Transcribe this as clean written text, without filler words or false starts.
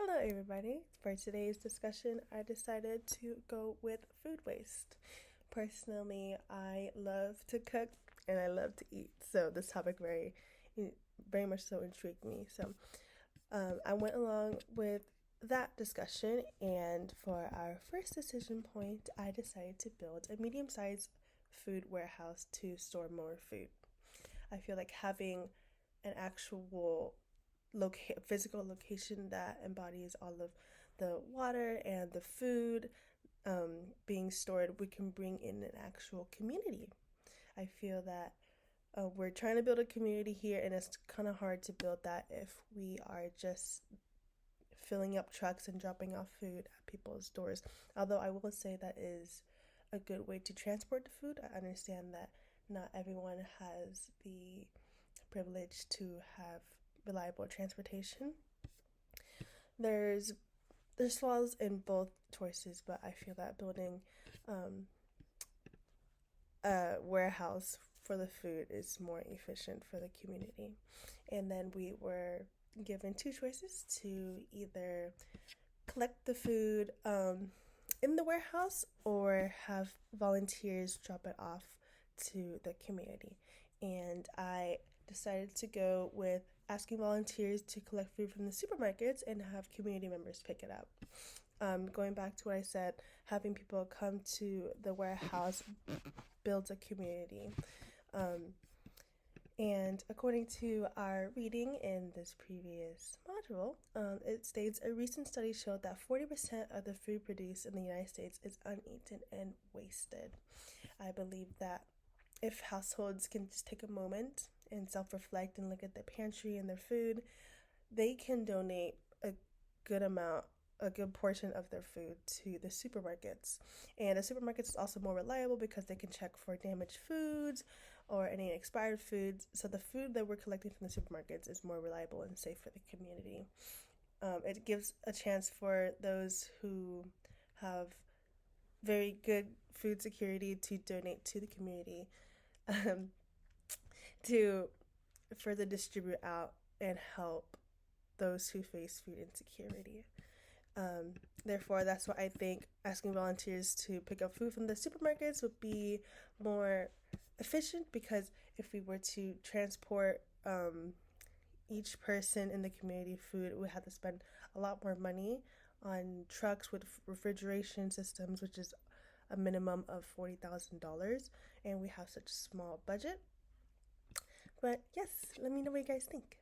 Hello, everybody. For today's discussion, I decided to go with food waste. Personally, I love to cook and I love to eat, so this topic very much so intrigued me. So I went along with that discussion, and for our first decision point, I decided to build a medium-sized food warehouse to store more food. I feel like having an actual physical location that embodies all of the water and the food being stored, we can bring in an actual community. I feel that we're trying to build a community here, and it's kind of hard to build that if we are just filling up trucks and dropping off food at people's doors. Although I will say that is a good way to transport the food. I understand that not everyone has the privilege to have reliable transportation. There's there's flaws in both choices, but I feel that building um, a warehouse for the food is more efficient for the community. And then we were given two choices to either collect the food in the warehouse or have volunteers drop it off to the community. And I decided to go with asking volunteers to collect food from the supermarkets and have community members pick it up. Going back to what I said, having people come to the warehouse builds a community. Um, and according to our reading in this previous module, it states a recent study showed that 40% of the food produced in the United States is uneaten and wasted. I believe that if households can just take a moment and self reflect and look at their pantry and their food, they can donate good amount a good portion of their food to the supermarkets. And the supermarkets is also more reliable because they can check for damaged foods or any expired foods. So the food that we're collecting from the supermarkets is more reliable and safe for the community. It gives a chance for those who have very good food security to donate to the community, um, to further distribute out and help those who face food insecurity. Therefore, that's why I think asking volunteers to pick up food from the supermarkets would be more efficient, because if we were to transport each person in the community food, we would have to spend a lot more money on trucks with refrigeration systems, which is a minimum of $40,000, and we have such a small budget. But yes, let me know what you guys think.